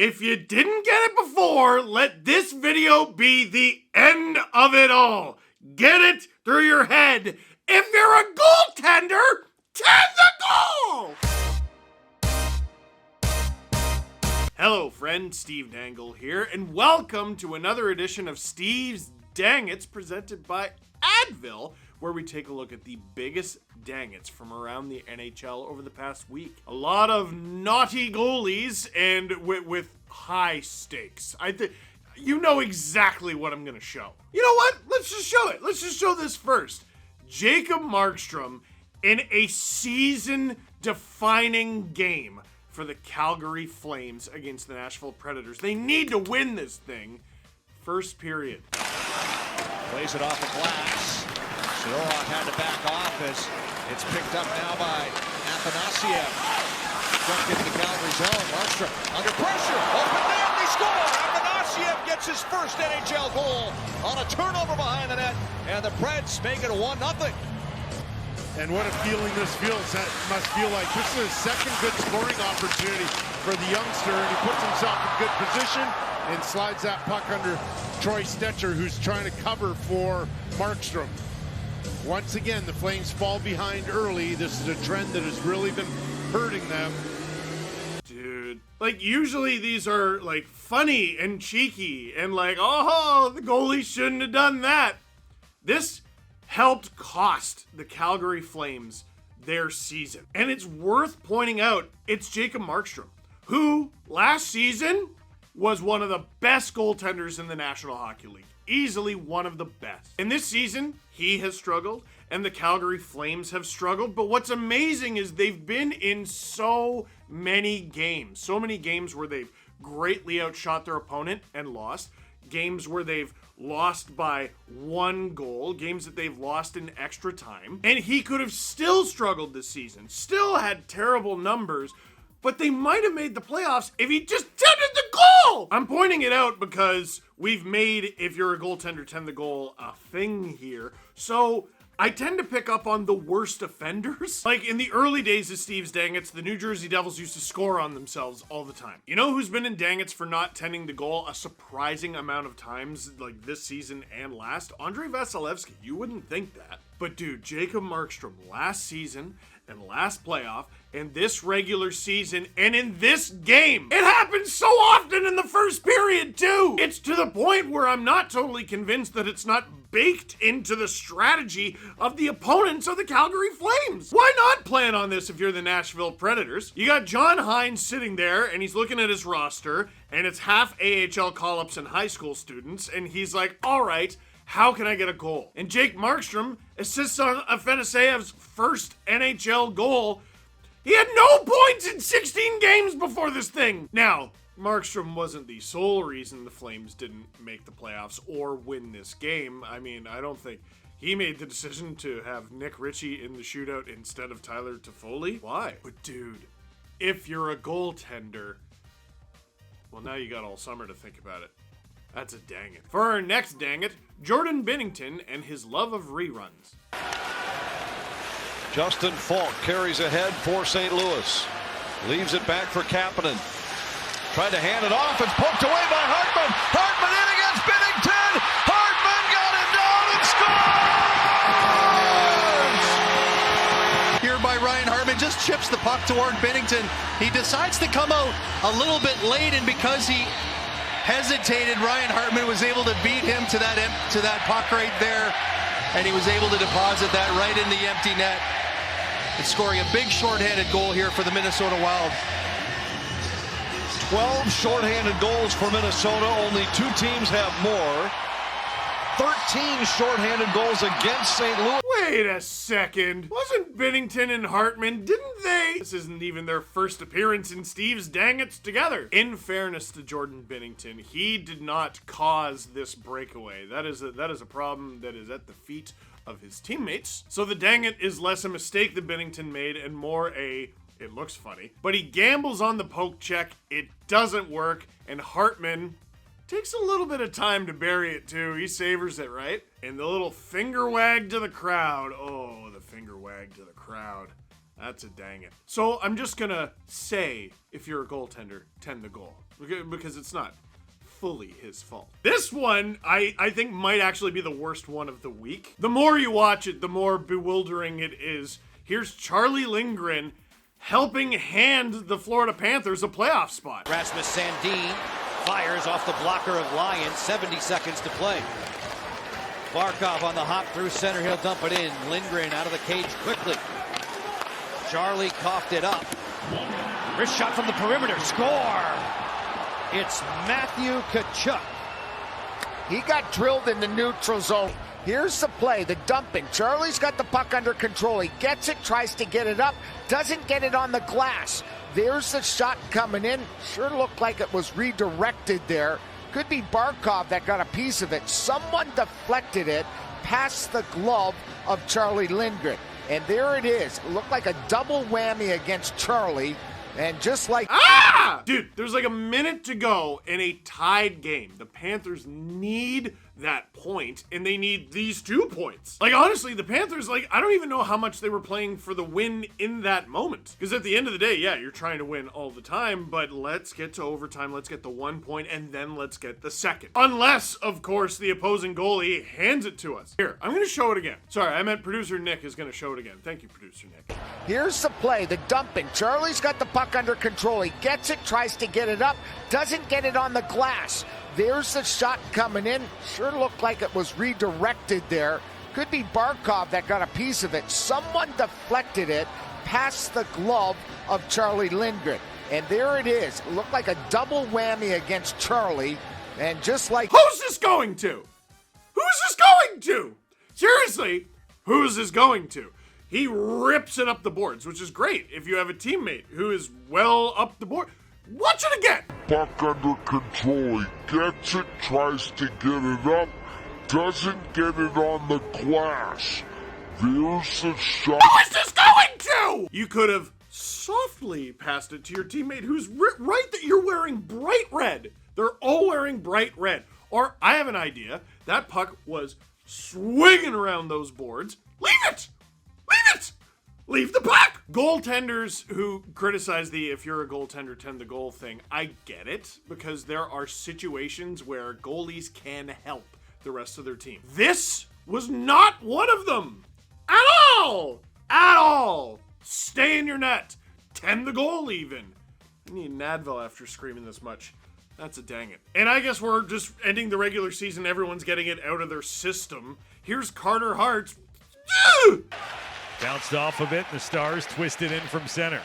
If you didn't get it before, let this video be the end of it all. Get it through your head. If you're a goaltender, tend the goal! Hello, friend. Steve Dangle here, and welcome to another edition of Steve's Dang It's, presented by Advil, where we take a look at the biggest dang it's from around the NHL over the past week. A lot of naughty goalies and with high stakes. I think you know exactly what I'm going to show. You know what? Let's just show it. Let's just show this first. Jacob Markstrom in a season-defining game for the Calgary Flames against the Nashville Predators. They need to win this thing. First period. Plays it off the glass. Sidorov had to back off as it's picked up now by Afanasiev. Jumped into the Calgary zone. Markstrom under pressure. Open net. They score. Afanasiev gets his first NHL goal on a turnover behind the net. And the Preds make it a 1-0. And what a feeling this feels. That must feel like this is his second good scoring opportunity for the youngster. And he puts himself in good position and slides that puck under Troy Stecher, who's trying to cover for Markstrom. Once again, the Flames fall behind early. This is a trend that has really been hurting them. Dude, like usually these are like funny and cheeky and like, oh, the goalie shouldn't have done that. This helped cost the Calgary Flames their season. And it's worth pointing out, it's Jacob Markstrom, who last season was one of the best goaltenders in the National Hockey League. Easily one of the best. And this season, he has struggled, and the Calgary Flames have struggled. But what's amazing is they've been in so many games where they've greatly outshot their opponent and lost. Games where they've lost by 1 goal, games that they've lost in extra time. And he could have still struggled this season, still had terrible numbers, but they might have made the playoffs if he just tended the goal! I'm pointing it out because we've made, if you're a goaltender, tend the goal a thing here. So I tend to pick up on the worst offenders. Like in the early days of Steve's Dang It's, the New Jersey Devils used to score on themselves all the time. You know who's been in Dang It's for not tending the goal a surprising amount of times, like this season and last? Andrei Vasilevsky. You wouldn't think that. But dude, Jacob Markstrom last season and last playoff and this regular season and in this game, it happens so often in the first period too. It's to the point where I'm not totally convinced that it's not baked into the strategy of the opponents of the Calgary Flames. Why not plan on this if you're the Nashville Predators? You got John Hines sitting there and he's looking at his roster and it's half AHL call-ups and high school students and he's like, all right, how can I get a goal? And Jake Markstrom assists on Afanasiev's first NHL goal. He had no points in 16 games before this thing. Now, Markstrom wasn't the sole reason the Flames didn't make the playoffs or win this game. I mean, I don't think he made the decision to have Nick Ritchie in the shootout instead of Tyler Toffoli. Why? But dude, if you're a goaltender, well, now you got all summer to think about it. That's a dang it. For our next dang it, Jordan Binnington and his love of reruns. Justin Falk carries ahead for St. Louis. Leaves it back for Kapanen. Tried to hand it off. It's poked away by Hartman. Hartman in against Binnington. Hartman got it down and scores! Here by Ryan Hartman, just chips the puck toward Binnington. He decides to come out a little bit late, and because he hesitated, Ryan Hartman was able to beat him to that puck right there, and he was able to deposit that right in the empty net. And scoring a big shorthanded goal here for the Minnesota Wild. 12 shorthanded goals for Minnesota. Only 2 teams have more. 13 shorthanded goals against St. Louis. Wait a second. Wasn't Binnington and Hartman, didn't they? This isn't even their first appearance in Steve's Dang It's together. In fairness to Jordan Binnington, he did not cause this breakaway. That is a problem that is at the feet of his teammates. So the Dang It is less a mistake that Binnington made and more a, it looks funny. But he gambles on the poke check. It doesn't work. And Hartman takes a little bit of time to bury it too. He savors it, right? And the little finger wag to the crowd. Oh, the finger wag to the crowd. That's a dang it. So I'm just gonna say, if you're a goaltender, tend the goal. Because it's not fully his fault. This one, I think might actually be the worst one of the week. The more you watch it, the more bewildering it is. Here's Charlie Lindgren helping hand the Florida Panthers a playoff spot. Rasmus Sandin fires off the blocker of Lyon. 70 seconds to play. Barkov on the hop through center. He'll dump it in. Lindgren out of the cage quickly. Charlie coughed it up. Wrist shot from the perimeter. Score! It's Matthew Tkachuk. He got drilled in the neutral zone. Here's the play, the dumping. Charlie's got the puck under control. He gets it, tries to get it up, doesn't get it on the glass. There's the shot coming in. Sure looked like it was redirected there. Could be Barkov that got a piece of it. Someone deflected it past the glove of Charlie Lindgren. And there it is. It looked like a double whammy against Charlie. And just like... Ah! Dude, there's like a minute to go in a tied game. The Panthers need that point, and they need these 2 points. Like, honestly, the Panthers, like, I don't even know how much they were playing for the win in that moment. Because at the end of the day, yeah, you're trying to win all the time, but let's get to overtime, let's get the 1 point, and then let's get the second. Unless, of course, the opposing goalie hands it to us. Here, I'm going to show it again. Sorry, I meant producer Nick is going to show it again. Thank you, producer Nick. Here's the play, the dumping. Charlie's got the puck under control. He gets it, tries to get it up, doesn't get it on the glass. There's the shot coming in. Sure looked like it was redirected there. Could be Barkov that got a piece of it. Someone deflected it past the glove of Charlie Lindgren. And there it is. It looked like a double whammy against Charlie. And just like... Who's this going to? Who's this going to? Seriously, who's this going to? He rips it up the boards, which is great if you have a teammate who is well up the board. Watch it again. Puck under control. He gets it, tries to get it up, doesn't get it on the glass. There's the shot. Who is this going to? You could have softly passed it to your teammate who's right that you're wearing bright red. They're all wearing bright red. Or I have an idea. That puck was swinging around those boards. Leave it! Leave it! Leave the puck! Goaltenders who criticize the if you're a goaltender, tend the goal thing, I get it, because there are situations where goalies can help the rest of their team. This was not one of them! At all! At all! Stay in your net. Tend the goal even. I need an Advil after screaming this much. That's a dang it. And I guess we're just ending the regular season. Everyone's getting it out of their system. Here's Carter Hart. Bounced off of it, the Stars twisted in from center.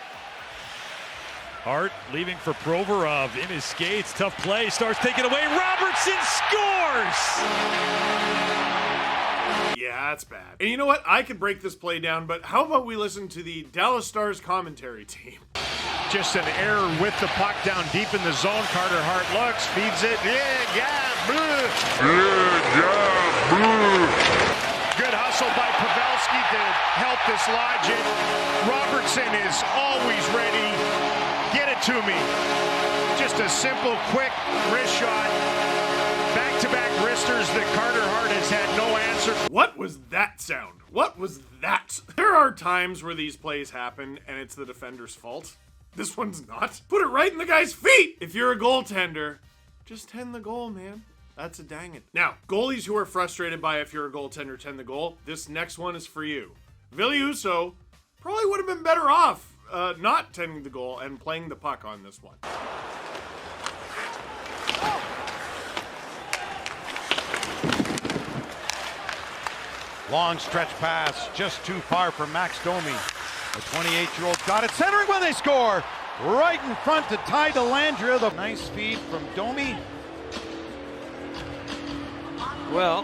Hart leaving for Provorov in his skates, tough play, Stars take it away, Robertson scores! Yeah, that's bad. And you know what? I could break this play down, but how about we listen to the Dallas Stars commentary team? Just an error with the puck down deep in the zone. Carter Hart looks, feeds it. Good hustle by Pavelski to help dislodge it. Robertson is always ready. Get it to me. Just a simple, quick wrist shot. Back-to-back wristers that Carter Hart has had no answer. What was that sound? What was that? There are times where these plays happen and it's the defender's fault. This one's not. Put it right in the guy's feet. If you're a goaltender, just tend the goal, man. That's a dang it. Now, goalies who are frustrated by if you're a goaltender, tend the goal, this next one is for you. Villiuso probably would have been better off not tending the goal and playing the puck on this one. Long stretch pass, just too far for Max Domi. The 28-year-old got it, centering when they score. Right in front to Ty Dellandrea. The nice feed from Domi. Well,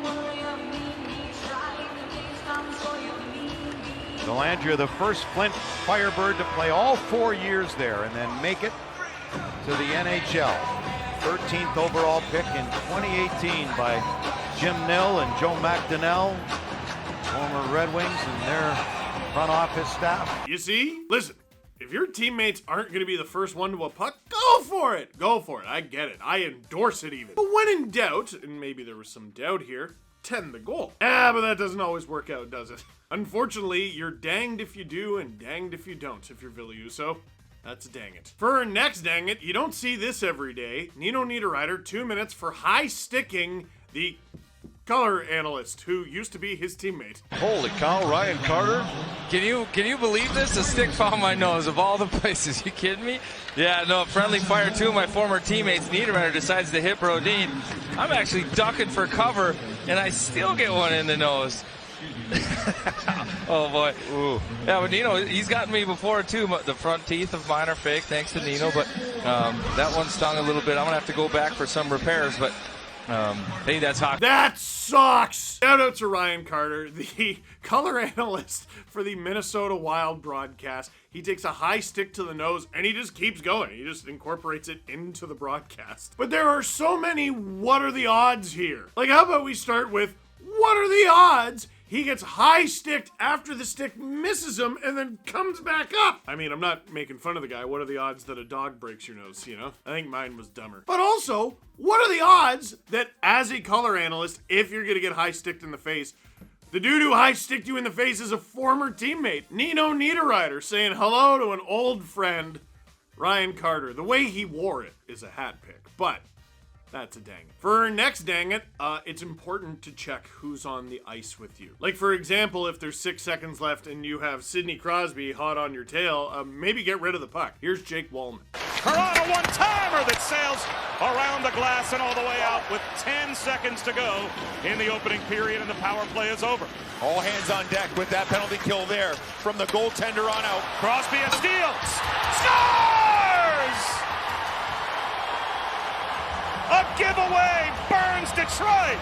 Dellandrea, the first Flint Firebird to play all 4 years there and then make it to the NHL. 13th overall pick in 2018 by Jim Nill and Joe McDonnell, former Red Wings and their front office staff. You see? Listen, if your teammates aren't going to be the first one to a puck, go for it. Go for it. I get it. I endorse it even. But when in doubt, and maybe there was some doubt here, tend the goal. Yeah, but that doesn't always work out, does it? Unfortunately, you're danged if you do and danged if you don't if you're Ville Husso. That's dang it. For our next dang it, you don't see this every day. Nino Niederreiter, 2 minutes for high sticking the color analyst who used to be his teammate. Holy cow, Ryan Carter. Can you believe this? A stick found my nose of all the places. You kidding me? Yeah, no, friendly fire. 2 of my former teammates. Niederreiter decides to hit Brodin. I'm actually ducking for cover, and I still get one in the nose. Oh boy. Ooh. Yeah, but Nino, he's gotten me before too. The front teeth of mine are fake, thanks to Nino, but that one stung a little bit. I'm gonna have to go back for some repairs, but hey, that's hockey. That sucks! Shout out to Ryan Carter, the color analyst for the Minnesota Wild broadcast. He takes a high stick to the nose and he just keeps going. He just incorporates it into the broadcast. But there are so many what are the odds here? Like, how about we start with what are the odds he gets high sticked after the stick misses him and then comes back up? I mean, I'm not making fun of the guy. What are the odds that a dog breaks your nose, you know? I think mine was dumber. But also, what are the odds that as a color analyst, if you're gonna get high sticked in the face, the dude who high sticked you in the face is a former teammate, Nino Niederreiter, saying hello to an old friend, Ryan Carter. The way he wore it is a hat pick, but that's a dang it. For our next dang it, it's important to check who's on the ice with you. Like, for example, if there's 6 seconds left and you have Sidney Crosby hot on your tail, maybe get rid of the puck. Here's Jake Wallman. Corona one-timer that sails around the glass and all the way out with 10 seconds to go in the opening period, and the power play is over. All hands on deck with that penalty kill there from the goaltender on out. Crosby and steals. Scores! A giveaway burns Detroit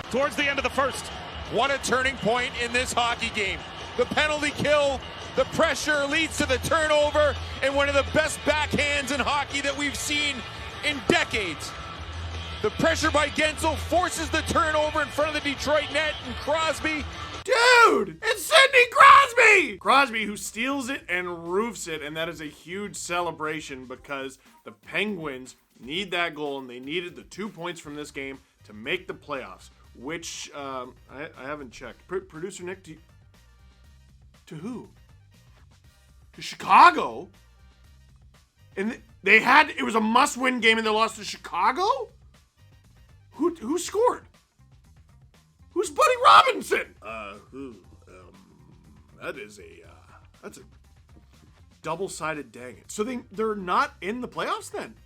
towards the end of the first. What a turning point in this hockey game. The penalty kill, the pressure leads to the turnover, and one of the best backhands in hockey that we've seen in decades. The pressure by Gensel forces the turnover in front of the Detroit net, and Crosby. Dude, it's Sidney Crosby! Crosby, who steals it and roofs it, and that is a huge celebration because the Penguins need that goal, and they needed the 2 points from this game to make the playoffs, which I haven't checked. Producer Nick, to who? To Chicago? And it was a must-win game, and they lost to Chicago? Who scored? Who's Buddy Robinson? That's a double-sided dang it. So they're not in the playoffs then?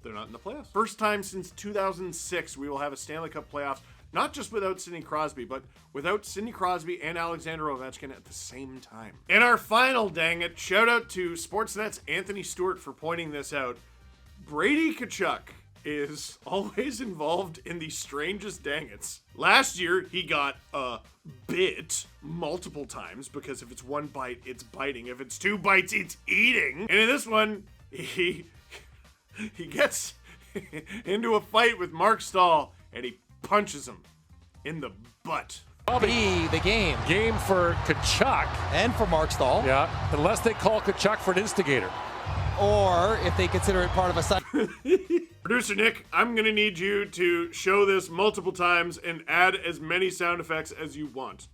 They're not in the playoffs. First time since 2006 we will have a Stanley Cup playoffs, not just without Sidney Crosby, but without Sidney Crosby and Alexander Ovechkin at the same time. And our final dang it, shout out to Sportsnet's Anthony Stewart for pointing this out. Brady Tkachuk is always involved in the strangest dang-its. Last year, he got bit multiple times because if it's one bite, it's biting. If it's 2 bites, it's eating. And in this one, he gets into a fight with Mark Stahl and he punches him in the butt. Be the game. Game for Tkachuk. And for Mark Stahl. Yeah, unless they call Tkachuk for an instigator. Or if they consider it part of a side. Producer Nick, I'm gonna need you to show this multiple times and add as many sound effects as you want.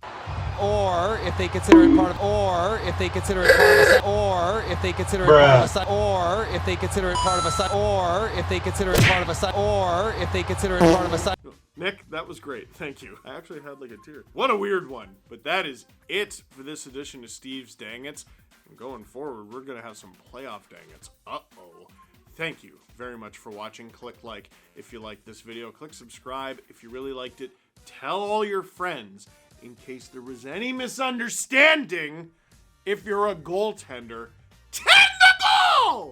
Or if they consider it part of, or if they consider it part of a, or if they consider it part of a side, or if they consider it part of a side, or if they consider it part of a side, or if they consider it part of a side. Nick, that was great. Thank you. I actually had like a tear. What a weird one. But that is it for this edition of Steve's Dang-Its. And going forward, we're going to have some playoff dang-its. Uh-oh. Thank you very much for watching. Click like if you liked this video. Click subscribe if you really liked it. Tell all your friends in case there was any misunderstanding. If you're a goaltender, tend the goal!